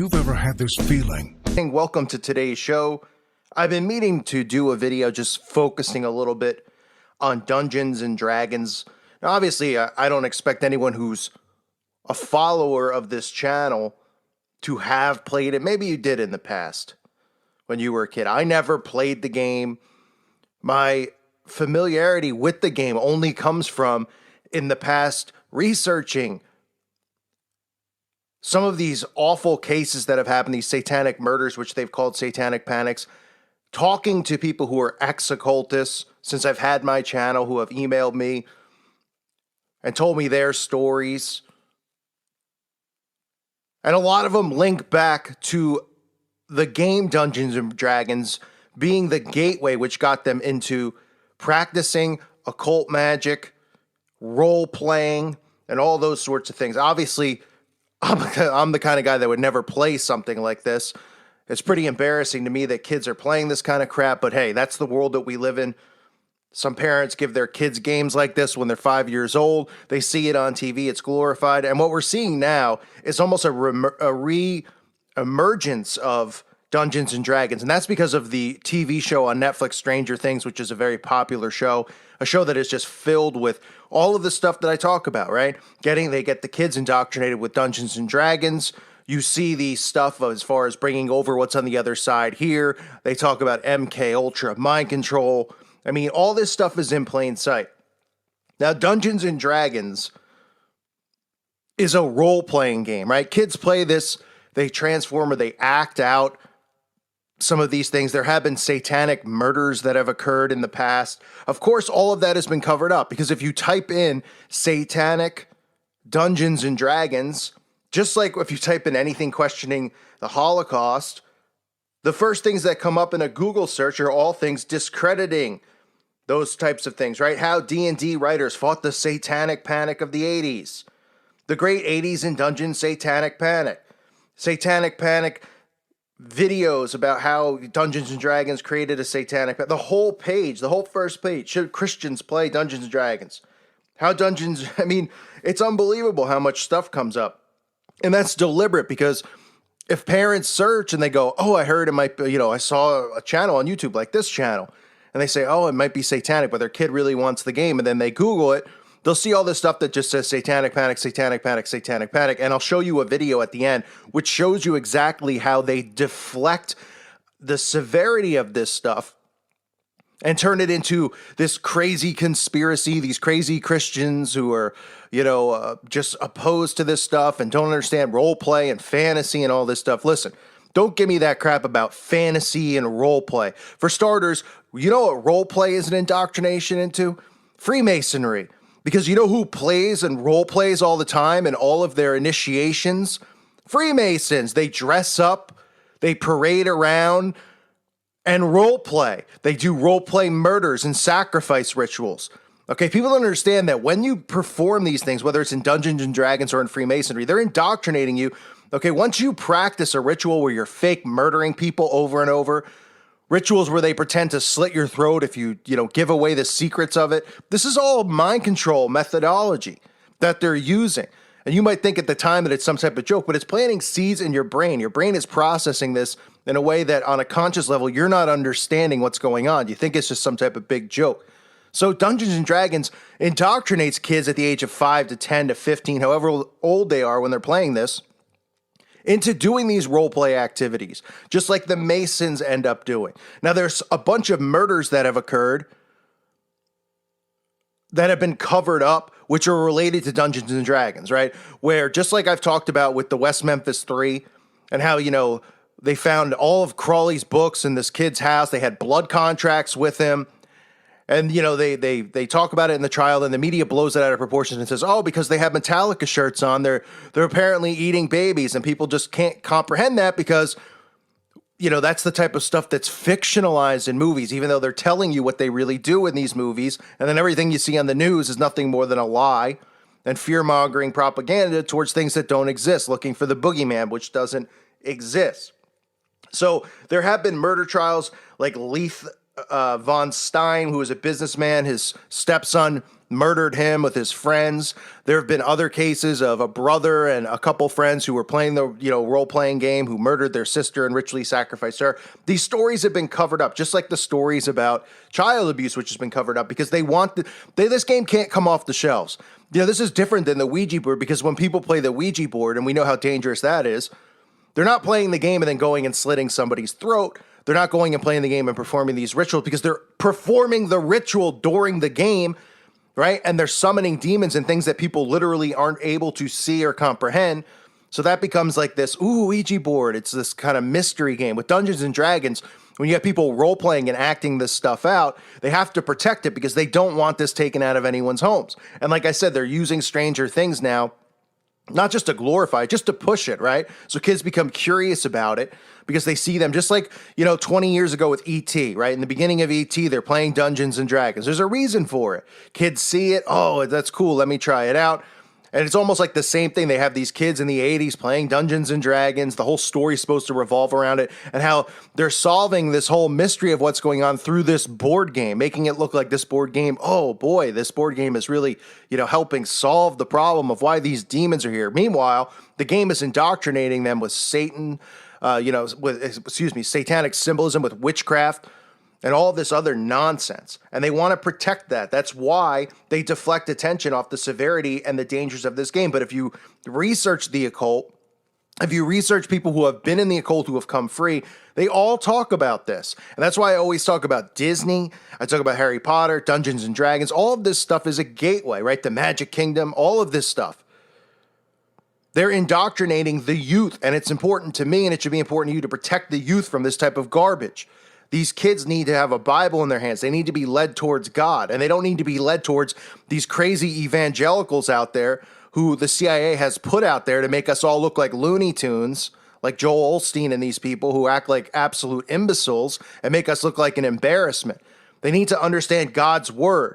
You've ever had this feeling? Welcome to today's show. I've been meaning to do a video just focusing a little bit on Dungeons and Dragons. Now, obviously, I don't expect anyone who's a follower of this channel to have played it. Maybe you did in the past when you were a kid. I never played the game. My familiarity with the game only comes from, in the past, researching some of these awful cases that have happened, these satanic murders, which they've called satanic panics, talking to people who are ex-occultists, since I've had my channel, who have emailed me and told me their stories. And a lot of them link back to the game Dungeons and Dragons being the gateway which got them into practicing occult magic, role-playing, and all those sorts of things. Obviously, I'm the kind of guy that would never play something like this. It's pretty embarrassing to me that kids are playing this kind of crap, but hey, that's the world that we live in. Some parents give their kids games like this when they're 5 years old. They see it on TV, it's glorified. And what we're seeing now is almost a re-emergence of Dungeons and Dragons. And that's because of the TV show on Netflix, Stranger Things, which is a very popular show. A show that is just filled with all of the stuff that I talk about, right? They get the kids indoctrinated with Dungeons and Dragons. You see the stuff as far as bringing over what's on the other side here. They talk about MK Ultra, mind control. I mean, all this stuff is in plain sight. Now, Dungeons and Dragons is a role-playing game, right? Kids play this, they transform or they act out some of these things. There have been satanic murders that have occurred in the past. Of course, all of that has been covered up, because if you type in satanic Dungeons and Dragons, just like if you type in anything questioning the Holocaust, the first things that come up in a Google search are all things discrediting those types of things, right? How D&D writers fought the satanic panic of the 80s. The great 80s in Dungeons satanic panic. Satanic panic videos about how Dungeons and Dragons created a satanic panic. The whole page, the whole first page, should Christians play Dungeons and Dragons? How Dungeons, I mean, it's unbelievable how much stuff comes up. And that's deliberate, because if parents search and they go, oh, I heard it might be, I saw a channel on YouTube like this channel, and they say, oh, it might be satanic, but their kid really wants the game, and then they Google it, they'll see all this stuff that just says satanic panic, satanic panic, satanic panic, and I'll show you a video at the end which shows you exactly how they deflect the severity of this stuff and turn it into this crazy conspiracy, these crazy Christians who are, just opposed to this stuff and don't understand role play and fantasy and all this stuff. Listen, don't give me that crap about fantasy and role play. For starters, you know what role play is an indoctrination into? Freemasonry. Because you know who plays and role plays all the time in all of their initiations? Freemasons. They dress up, they parade around, and role play. They do role play murders and sacrifice rituals. Okay, people don't understand that when you perform these things, whether it's in Dungeons and Dragons or in Freemasonry, they're indoctrinating you. Okay, once you practice a ritual where you're fake murdering people over and over, rituals where they pretend to slit your throat if you give away the secrets of it. This is all mind control methodology that they're using. And you might think at the time that it's some type of joke, but it's planting seeds in your brain. Your brain is processing this in a way that on a conscious level, you're not understanding what's going on. You think it's just some type of big joke. So Dungeons and Dragons indoctrinates kids at the age of 5 to 10 to 15, however old they are when they're playing this, into doing these roleplay activities, just like the Masons end up doing. Now, there's a bunch of murders that have occurred that have been covered up, which are related to Dungeons and Dragons, right? Where, just like I've talked about with the West Memphis 3, and how, they found all of Crawley's books in this kid's house. They had blood contracts with him. And, they talk about it in the trial, and the media blows it out of proportion and says, oh, because they have Metallica shirts on, they're apparently eating babies, and people just can't comprehend that because, that's the type of stuff that's fictionalized in movies, even though they're telling you what they really do in these movies, and then everything you see on the news is nothing more than a lie and fear-mongering propaganda towards things that don't exist, looking for the boogeyman, which doesn't exist. So there have been murder trials like Leith von Stein, who was a businessman. His stepson murdered him with his friends. There have been other cases of a brother and a couple friends who were playing the role-playing game who murdered their sister and ritually sacrificed her. These stories have been covered up, just like the stories about child abuse, which has been covered up, because this game can't come off the shelves. This is different than the Ouija board, because when people play the Ouija board, and we know how dangerous that is, they're not playing the game and then going and slitting somebody's throat. They're not going and playing the game and performing these rituals, because they're performing the ritual during the game, right? And they're summoning demons and things that people literally aren't able to see or comprehend. So that becomes like this, Ouija board. It's this kind of mystery game. With Dungeons and Dragons, when you have people role-playing and acting this stuff out, they have to protect it because they don't want this taken out of anyone's homes. And like I said, they're using Stranger Things now, not just to glorify it, just to push it, right? So kids become curious about it because they see them, just like, 20 years ago with E.T., right? In the beginning of E.T., they're playing Dungeons and Dragons. There's a reason for it. Kids see it. Oh, that's cool. Let me try it out. And it's almost like the same thing. They have these kids in the 80s playing Dungeons and Dragons. The whole story's supposed to revolve around it, and how they're solving this whole mystery of what's going on through this board game, making it look like this board game, oh boy, this board game is really, helping solve the problem of why these demons are here. Meanwhile, the game is indoctrinating them with Satan, satanic symbolism, with witchcraft, and all this other nonsense. And they want to protect that. That's why they deflect attention off the severity and the dangers of this game. But if you research the occult, if you research people who have been in the occult who have come free, they all talk about this. And that's why I always talk about Disney. I talk about Harry Potter, Dungeons and Dragons. All of this stuff is a gateway, right? The Magic Kingdom, all of this stuff. They're indoctrinating the youth, and it's important to me, and it should be important to you, to protect the youth from this type of garbage. These kids need to have a Bible in their hands. They need to be led towards God, and they don't need to be led towards these crazy evangelicals out there who the CIA has put out there to make us all look like Looney Tunes, like Joel Osteen and these people who act like absolute imbeciles and make us look like an embarrassment. They need to understand God's word,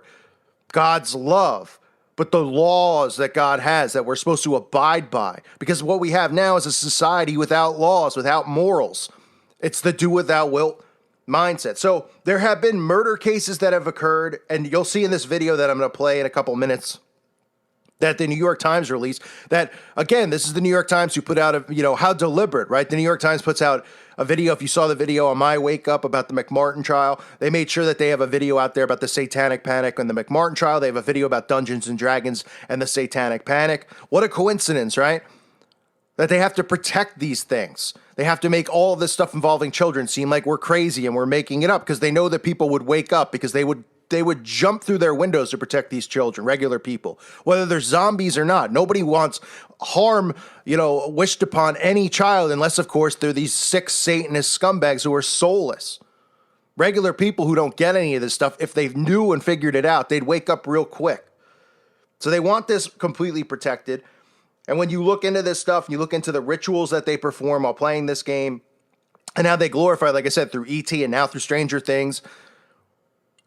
God's love, but the laws that God has that we're supposed to abide by. Because what we have now is a society without laws, without morals. It's the do without will mindset. So there have been murder cases that have occurred, and you'll see in this video that I'm going to play in a couple minutes that the New York Times released, that, again, this is the New York Times who put out how deliberate, right? The New York Times puts out a video. If you saw the video on My Wake Up about the McMartin trial, they made sure that they have a video out there about the Satanic Panic and the McMartin trial. They have a video about Dungeons and Dragons and the Satanic Panic. What a coincidence, right? That they have to protect these things. They have to make all of this stuff involving children seem like we're crazy and we're making it up, because they know that people would wake up, because they would jump through their windows to protect these children, regular people, whether they're zombies or not. Nobody wants harm, wished upon any child, unless, of course, they're these sick Satanist scumbags who are soulless. Regular people who don't get any of this stuff, if they knew and figured it out, they'd wake up real quick. So they want this completely protected. And when you look into this stuff, you look into the rituals that they perform while playing this game, and how they glorify, like I said, through E.T. and now through Stranger Things.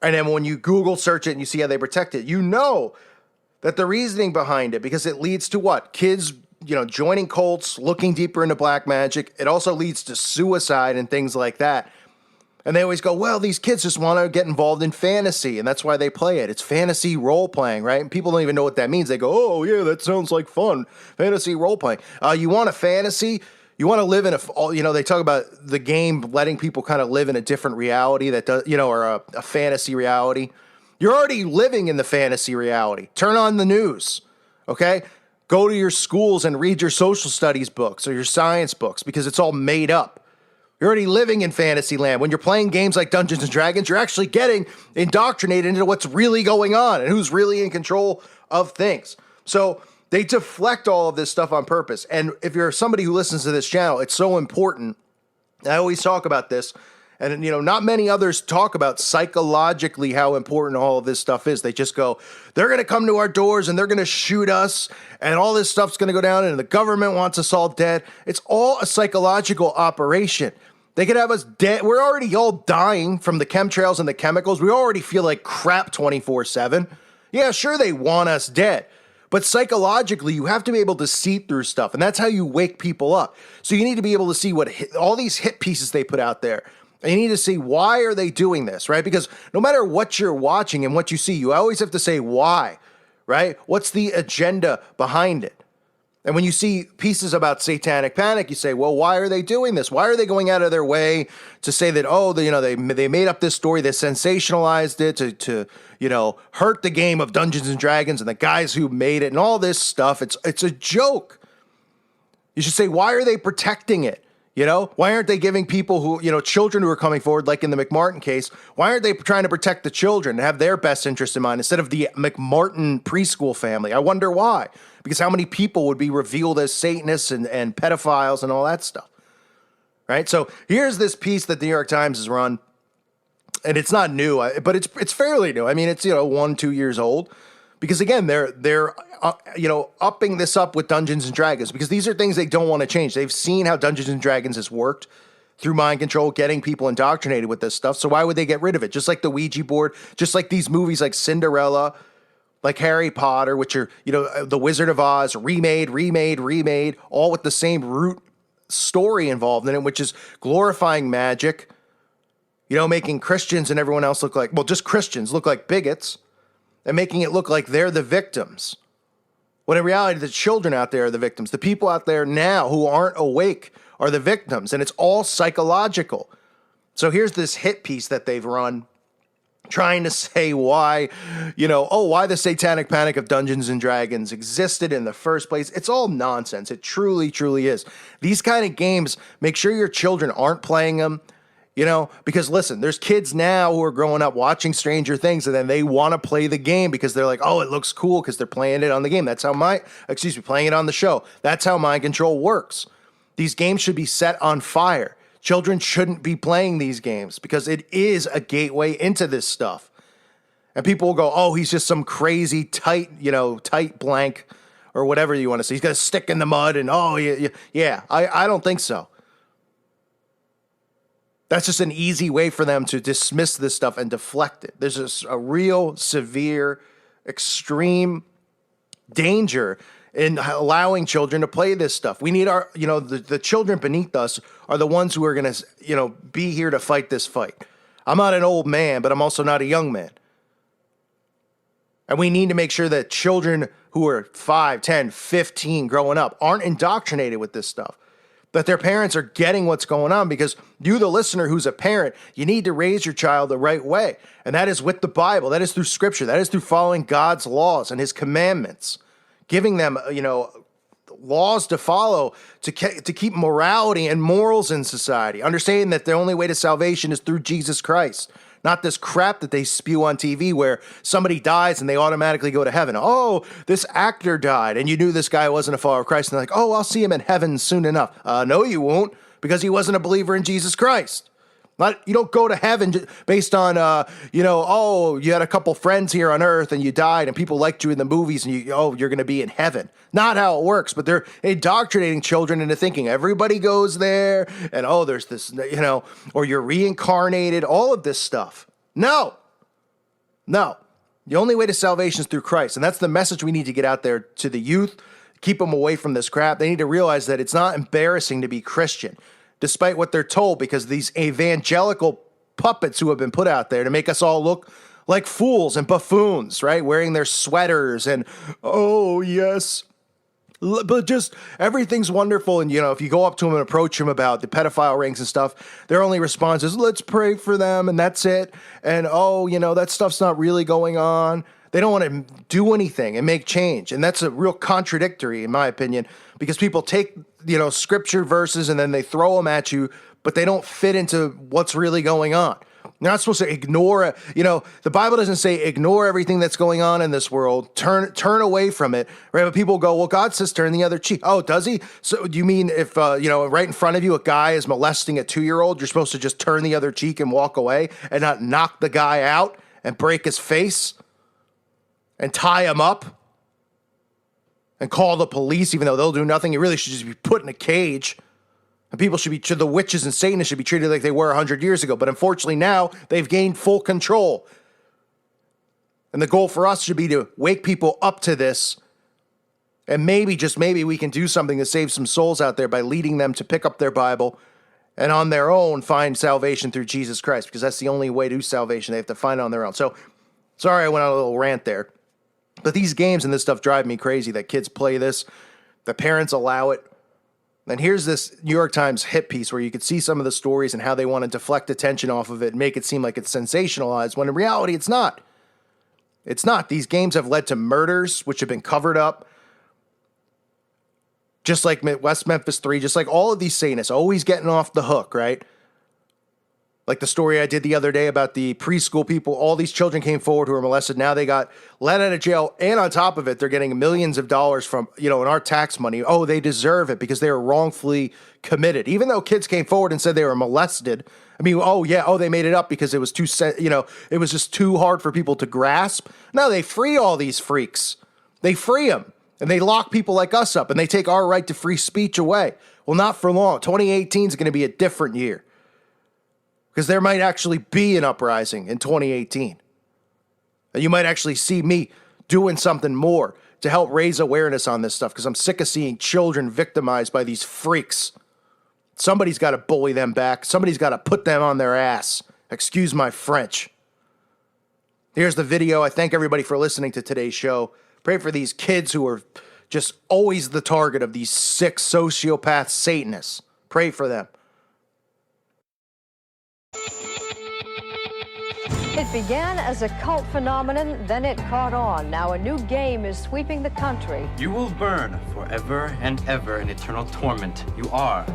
And then when you Google search it and you see how they protect it, you know that the reasoning behind it, because it leads to what? Kids, joining cults, looking deeper into black magic. It also leads to suicide and things like that. And they always go, well, these kids just want to get involved in fantasy, and that's why they play it. It's fantasy role-playing, right? And people don't even know what that means. They go, oh, yeah, that sounds like fun. Fantasy role-playing. You want a fantasy? You want to live in they talk about the game letting people kind of live in a different reality that does, or a fantasy reality. You're already living in the fantasy reality. Turn on the news, okay? Go to your schools and read your social studies books or your science books, because it's all made up. You're already living in fantasy land. When you're playing games like Dungeons and Dragons, you're actually getting indoctrinated into what's really going on and who's really in control of things. So they deflect all of this stuff on purpose. And if you're somebody who listens to this channel, it's so important. I always talk about this, and not many others talk about psychologically how important all of this stuff is. They just go, they're going to come to our doors and they're going to shoot us, and all this stuff's going to go down, and the government wants us all dead. It's all a psychological operation. They could have us dead. We're already all dying from the chemtrails and the chemicals. We already feel like crap 24/7. Yeah, sure, they want us dead. But psychologically, you have to be able to see through stuff, and that's how you wake people up. So you need to be able to see what all these hit pieces they put out there. And you need to see, why are they doing this, right? Because no matter what you're watching and what you see, you always have to say why, right? What's the agenda behind it? And when you see pieces about satanic panic, you say, well, why are they doing this? Why are they going out of their way to say that, oh, they made up this story, they sensationalized it to hurt the game of Dungeons and Dragons and the guys who made it and all this stuff. It's a joke. You should say, why are they protecting it? Why aren't they giving people who, children who are coming forward, like in the McMartin case, why aren't they trying to protect the children and have their best interest in mind instead of the McMartin preschool family? I wonder why. Because how many people would be revealed as Satanists and pedophiles and all that stuff, right? So here's this piece that the New York Times has run, and it's not new, but it's fairly new. I mean, it's 1-2 years old, because again, they're upping this up with Dungeons and Dragons, because these are things they don't want to change. They've seen how Dungeons and Dragons has worked through mind control, getting people indoctrinated with this stuff. So why would they get rid of it? Just like the Ouija board, just like these movies like Cinderella, like Harry Potter, which are, The Wizard of Oz, remade, all with the same root story involved in it, which is glorifying magic, making Christians and everyone else look like, well, just Christians look like bigots, and making it look like they're the victims. When in reality, the children out there are the victims. The people out there now who aren't awake are the victims, and it's all psychological. So here's this hit piece that they've run, trying to say why, why the satanic panic of Dungeons and Dragons existed in the first place. It's all nonsense. It truly, truly is. These kind of games, make sure your children aren't playing them, because listen, there's kids now who are growing up watching Stranger Things, and then they want to play the game because they're like, oh, it looks cool because they're playing it on the game. That's how playing it on the show. That's how mind control works. These games should be set on fire. Children shouldn't be playing these games because it is a gateway into this stuff. And people will go, oh, he's just some crazy tight blank or whatever you want to say. He's got a stick in the mud and, oh, yeah. I don't think so. That's just an easy way for them to dismiss this stuff and deflect it. There's just a real severe, extreme danger in allowing children to play this stuff. We need our, the children beneath us are the ones who are going to, be here to fight this fight. I'm not an old man, but I'm also not a young man. And we need to make sure that children who are 5, 10, 15 growing up aren't indoctrinated with this stuff. That their parents are getting what's going on, because you, the listener who's a parent, you need to raise your child the right way. And that is with the Bible. That is through Scripture. That is through following God's laws and His commandments, giving them, laws to follow to keep morality and morals in society, understanding that the only way to salvation is through Jesus Christ. Not this crap that they spew on TV where somebody dies and they automatically go to heaven. Oh, this actor died and you knew this guy wasn't a follower of Christ. And they're like, oh, I'll see him in heaven soon enough. No, you won't, because he wasn't a believer in Jesus Christ. You don't go to heaven based on, oh, you had a couple friends here on earth and you died and people liked you in the movies and you're going to be in heaven. Not how it works, but they're indoctrinating children into thinking everybody goes there and, oh, there's this, or you're reincarnated, all of this stuff. No. The only way to salvation is through Christ. And that's the message we need to get out there to the youth, keep them away from this crap. They need to realize that it's not embarrassing to be Christian, despite what they're told, because these evangelical puppets who have been put out there to make us all look like fools and buffoons, right? Wearing their sweaters and, oh, yes, but just everything's wonderful. And, if you go up to them and approach them about the pedophile rings and stuff, their only response is, let's pray for them. And that's it. And, oh, that stuff's not really going on. They don't want to do anything and make change. And that's a real contradictory, in my opinion, because people take, scripture verses and then they throw them at you, but they don't fit into what's really going on. You're not supposed to ignore, the Bible doesn't say ignore everything that's going on in this world, turn away from it, right? But people go, well, God says turn the other cheek. Oh, does he? So do you mean if, right in front of you, a guy is molesting a 2-year-old, you're supposed to just turn the other cheek and walk away and not knock the guy out and break his face and tie him up and call the police, even though they'll do nothing? He really should just be put in a cage. And people should be, the witches and Satanists should be treated like they were 100 years ago. But unfortunately now they've gained full control. And the goal for us should be to wake people up to this. And maybe, just maybe, we can do something to save some souls out there by leading them to pick up their Bible and on their own find salvation through Jesus Christ, because that's the only way to salvation. They have to find it on their own. So, sorry I went on a little rant there. But these games and this stuff drive me crazy that kids play this, the parents allow it. And here's this New York Times hit piece where you could see some of the stories and how they want to deflect attention off of it and make it seem like it's sensationalized, when in reality it's not. It's not. These games have led to murders, which have been covered up. Just like West Memphis 3, just like all of these Satanists, always getting off the hook, right? Like the story I did the other day about the preschool people. All these children came forward who were molested. Now they got let out of jail. And on top of it, they're getting millions of dollars from, in our tax money. Oh, they deserve it because they were wrongfully committed. Even though kids came forward and said they were molested. I mean, they made it up because it was it was just too hard for people to grasp. No, they free all these freaks. They free them. And they lock people like us up. And they take our right to free speech away. Well, not for long. 2018 is going to be a different year. Because there might actually be an uprising in 2018. And you might actually see me doing something more to help raise awareness on this stuff, because I'm sick of seeing children victimized by these freaks. Somebody's got to bully them back. Somebody's got to put them on their ass. Excuse my French. Here's the video. I thank everybody for listening to today's show. Pray for these kids who are just always the target of these sick sociopath Satanists. Pray for them. It began as a cult phenomenon, then it caught on. Now a new game is sweeping the country. You will burn forever and ever in eternal torment. You are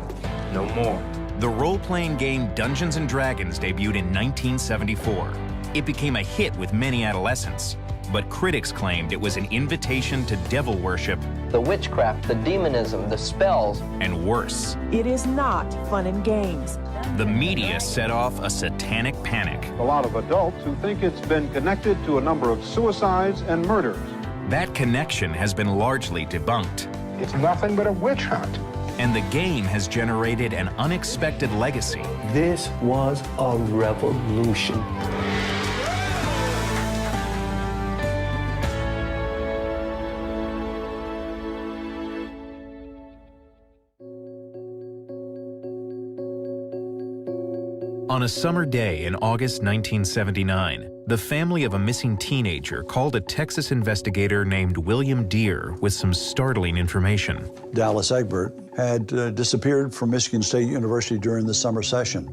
no more. The role-playing game Dungeons & Dragons debuted in 1974. It became a hit with many adolescents, but critics claimed it was an invitation to devil worship. The witchcraft, the demonism, the spells. And worse. It is not fun and games. The media set off a satanic panic. A lot of adults who think it's been connected to a number of suicides and murders. That connection has been largely debunked. It's nothing but a witch hunt. And the game has generated an unexpected legacy. This was a revolution. On a summer day in August 1979, the family of a missing teenager called a Texas investigator named William Deere with some startling information. Dallas Egbert had disappeared from Michigan State University during the summer session.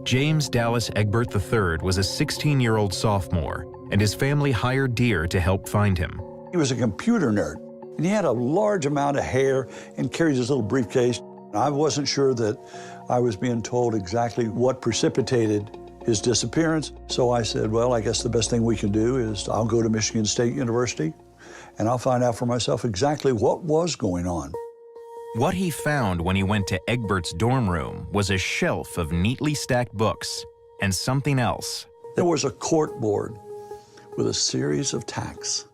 James Dallas Egbert III was a 16-year-old sophomore, and his family hired Deere to help find him. He was a computer nerd, and he had a large amount of hair and carried his little briefcase. I wasn't sure that I was being told exactly what precipitated his disappearance. So I said, well, I guess the best thing we can do is I'll go to Michigan State University and I'll find out for myself exactly what was going on. What he found when he went to Egbert's dorm room was a shelf of neatly stacked books and something else. There was a cork board with a series of tacks.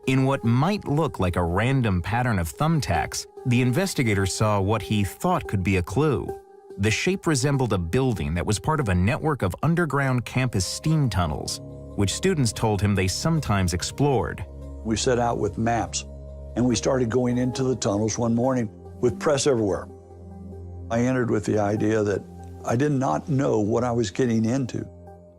In what might look like a random pattern of thumbtacks, the investigator saw what he thought could be a clue. The shape resembled a building that was part of a network of underground campus steam tunnels, which students told him they sometimes explored. We set out with maps, and we started going into the tunnels one morning with press everywhere. I entered with the idea that I did not know what I was getting into.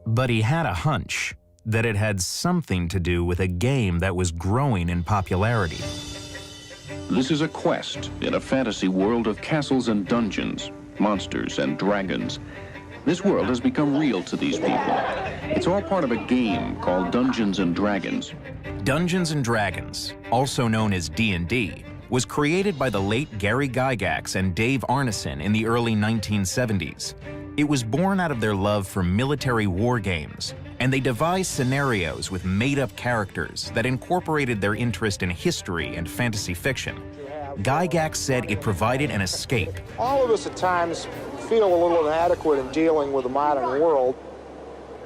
But he had a hunch that it had something to do with a game that was growing in popularity. This is a quest in a fantasy world of castles and dungeons, monsters and dragons. This world has become real to these people. It's all part of a game called Dungeons & Dragons. Dungeons & Dragons, also known as D&D, was created by the late Gary Gygax and Dave Arneson in the early 1970s. It was born out of their love for military war games, and they devised scenarios with made-up characters that incorporated their interest in history and fantasy fiction. Gygax said it provided an escape. All of us at times feel a little inadequate in dealing with the modern world.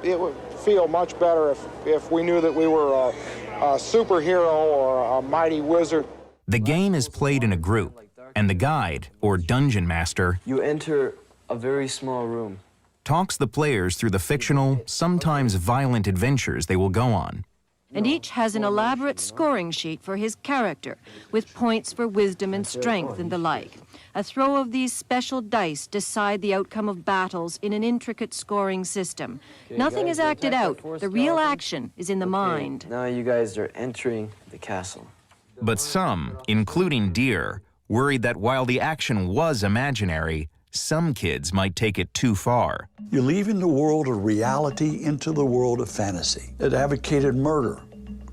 It would feel much better if we knew that we were a superhero or a mighty wizard. The game is played in a group, and the guide, or dungeon master, You enter a very small room. talks the players through the fictional, sometimes violent adventures they will go on. and each has an elaborate scoring sheet for his character, with points for wisdom and strength and the like. A throw of these special dice decide the outcome of battles in an intricate scoring system. Nothing is acted out. The real action is in the mind. Now you guys are entering the castle. But some, including Deer, worried that while the action was imaginary, some kids might take it too far. You're leaving the world of reality into the world of fantasy. It advocated murder,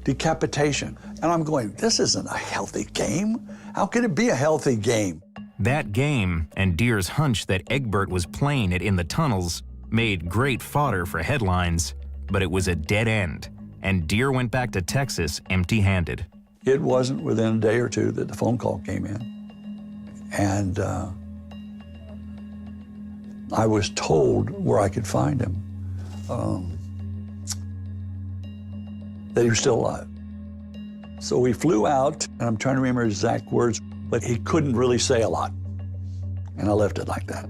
decapitation. And I'm going, this isn't a healthy game. How can it be a healthy game? That game, and Deer's hunch that Egbert was playing it in the tunnels, made great fodder for headlines, but it was a dead end, and Deer went back to Texas empty-handed. It wasn't within a day or two that the phone call came in. And I was told where I could find him, that he was still alive. So we flew out, and I'm trying to remember his exact words, but he couldn't really say a lot. And I left it like that.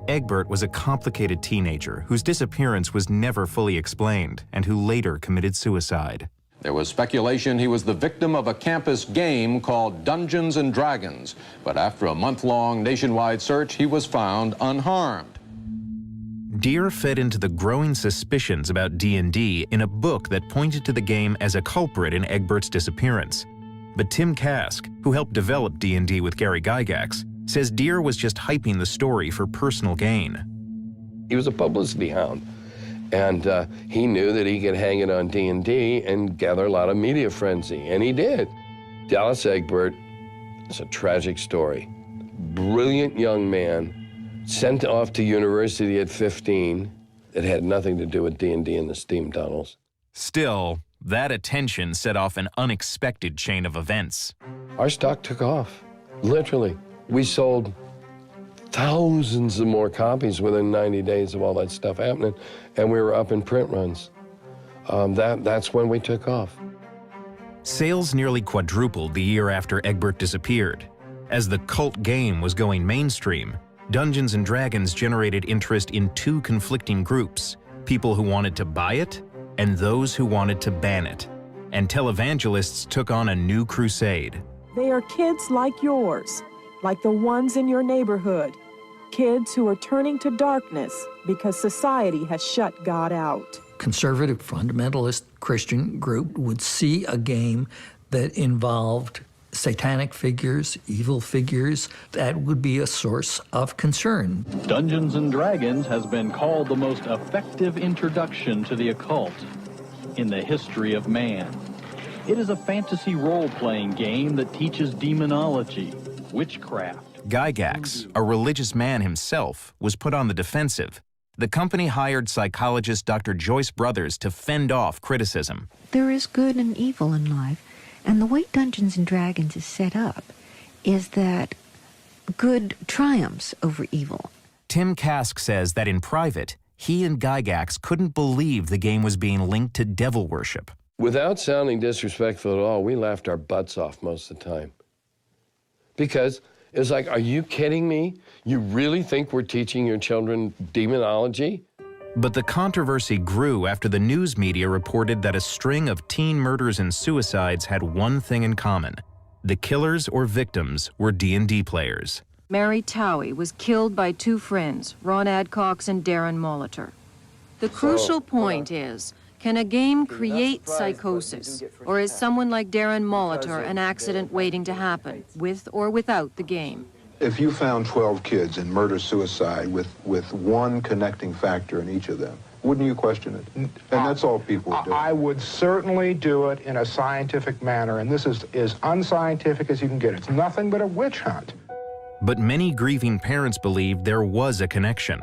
Egbert was a complicated teenager whose disappearance was never fully explained and who later committed suicide. There was speculation he was the victim of a campus game called Dungeons and Dragons, but after a month-long nationwide search, he was found unharmed. Deer fed into the growing suspicions about D&D in a book that pointed to the game as a culprit in Egbert's disappearance. But Tim Kask, who helped develop D&D with Gary Gygax, says Deer was just hyping the story for personal gain. He was a publicity hound, and he knew that he could hang it on D&D and gather a lot of media frenzy, and he did. Dallas Egbert is a tragic story. Brilliant young man, sent off to university at 15. It had nothing to do with D&D and the steam tunnels. Still, that attention set off an unexpected chain of events. Our stock took off, literally. We sold thousands of more copies within 90 days of all that stuff happening, and we were up in print runs. That's when we took off. Sales nearly quadrupled the year after Egbert disappeared. As the cult game was going mainstream, Dungeons and Dragons generated interest in two conflicting groups, people who wanted to buy it and those who wanted to ban it. And televangelists took on a new crusade. They are kids like yours, like the ones in your neighborhood. Kids who are turning to darkness because society has shut God out. Conservative fundamentalist Christian group would see a game that involved satanic figures, evil figures, that would be a source of concern. Dungeons and Dragons has been called the most effective introduction to the occult in the history of man. It is a fantasy role-playing game that teaches demonology, witchcraft. Gygax, a religious man himself, was put on the defensive. The company hired psychologist Dr. Joyce Brothers to fend off criticism. There is good and evil in life. And the way Dungeons and Dragons is set up is that good triumphs over evil. Tim Kask says that in private, he and Gygax couldn't believe the game was being linked to devil worship. Without sounding disrespectful at all, we laughed our butts off most of the time. Because it's like, are you kidding me? You really think we're teaching your children demonology? But the controversy grew after the news media reported that a string of teen murders and suicides had one thing in common. The killers or victims were D&D players. Mary Towie was killed by two friends, Ron Adcox and Darren Molitor. The crucial point is, can a game create psychosis, or is someone like Darren Molitor an accident waiting to happen, with or without the game? If you found 12 kids in murder-suicide with one connecting factor in each of them, wouldn't you question it? And that's all people do. I would certainly do it in a scientific manner, and this is as unscientific as you can get. It's nothing but a witch hunt. But many grieving parents believed there was a connection.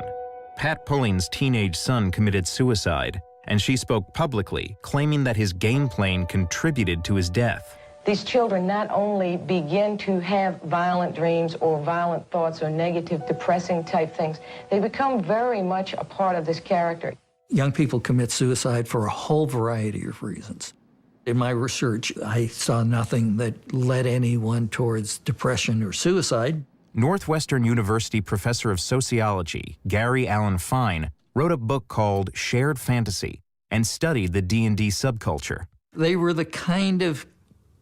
Pat Pulling's teenage son committed suicide, and she spoke publicly, claiming that his game playing contributed to his death. These children not only begin to have violent dreams or violent thoughts or negative, depressing type things, they become very much a part of this character. Young people commit suicide for a whole variety of reasons. In my research, I saw nothing that led anyone towards depression or suicide. Northwestern University professor of sociology, Gary Allen Fine, wrote a book called Shared Fantasy and studied the D&D subculture. They were the kind of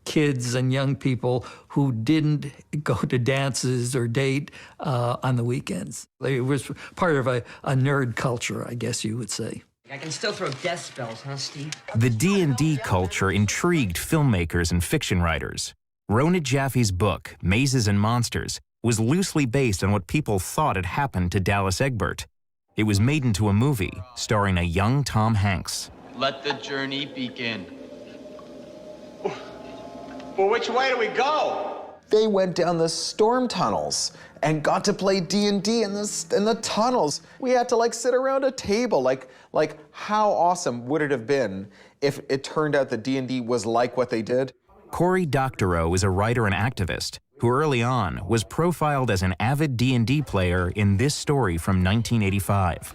kids and young people who didn't go to dances or date on the weekends. It was part of a nerd culture, I guess you would say. I can still throw death spells, huh, Steve? The D&D culture intrigued filmmakers and fiction writers. Rona Jaffe's book, Mazes and Monsters, was loosely based on what people thought had happened to Dallas Egbert. It was made into a movie starring a young Tom Hanks. Let the journey begin. Well, which way do we go? They went down the storm tunnels and got to play D&D in the tunnels. We had to sit around a table. Like how awesome would it have been if it turned out that D&D was like what they did? Cory Doctorow is a writer and activist who early on was profiled as an avid D&D player in this story from 1985.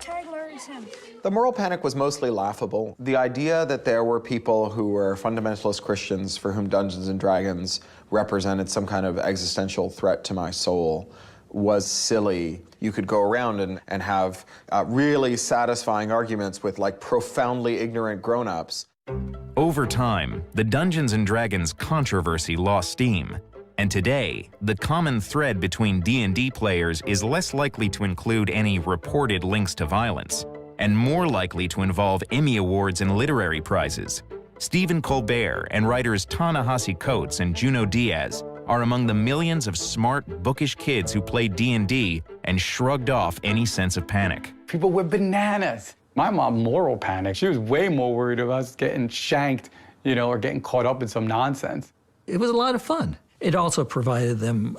The moral panic was mostly laughable. The idea that there were people who were fundamentalist Christians for whom Dungeons and Dragons represented some kind of existential threat to my soul was silly. You could go around and have really satisfying arguments with profoundly ignorant grown-ups. Over time, the Dungeons and Dragons controversy lost steam. And today, the common thread between D&D players is less likely to include any reported links to violence, and more likely to involve Emmy Awards and literary prizes. Stephen Colbert and writers Ta-Nehisi Coates and Junot Diaz are among the millions of smart, bookish kids who played D&D and shrugged off any sense of panic. People were bananas. My mom moral panicked. She was way more worried about us getting shanked, or getting caught up in some nonsense. It was a lot of fun. It also provided them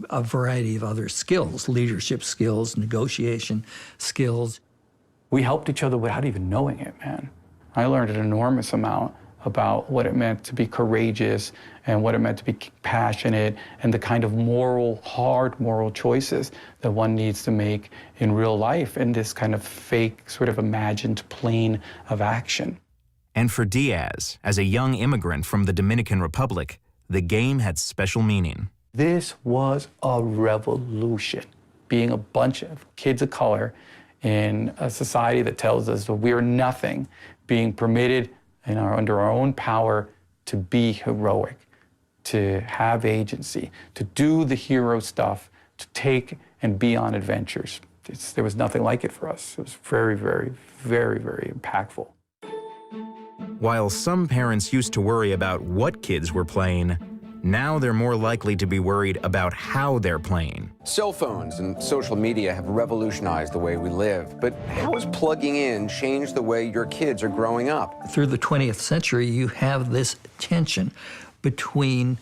a variety of other skills, leadership skills, negotiation skills. We helped each other without even knowing it, man. I learned an enormous amount about what it meant to be courageous and what it meant to be passionate and the kind of hard moral choices that one needs to make in real life in this kind of fake, sort of imagined plane of action. And for Diaz, as a young immigrant from the Dominican Republic, the game had special meaning. This was a revolution. Being a bunch of kids of color in a society that tells us that we're nothing, being permitted under our own power to be heroic, to have agency, to do the hero stuff, to take and be on adventures. There was nothing like it for us. It was very, very, very, very impactful. While some parents used to worry about what kids were playing, now they're more likely to be worried about how they're playing. Cell phones and social media have revolutionized the way we live, but how has plugging in changed the way your kids are growing up? Through the 20th century, you have this tension between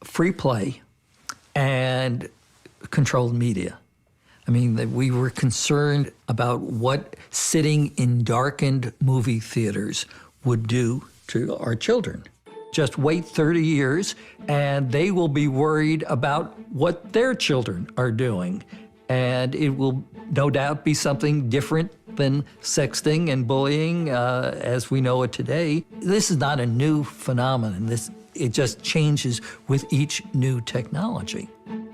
free play and controlled media. I mean, we were concerned about what sitting in darkened movie theaters would do to our children. Just wait 30 years, and they will be worried about what their children are doing. And it will no doubt be something different than sexting and bullying as we know it today. This is not a new phenomenon. It just changes with each new technology.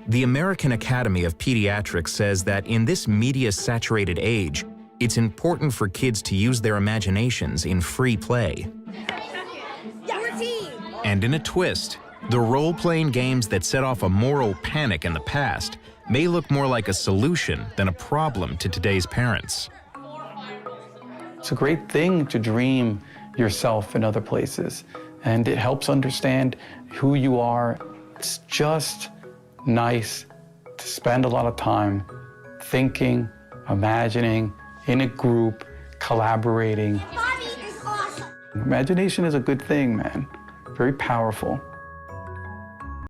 The American Academy of Pediatrics says that in this media-saturated age, it's important for kids to use their imaginations in free play. And in a twist, the role-playing games that set off a moral panic in the past may look more like a solution than a problem to today's parents. It's a great thing to dream yourself in other places, and it helps understand who you are. It's just nice to spend a lot of time thinking, imagining, in a group, collaborating. Imagination is a good thing, man. Very powerful.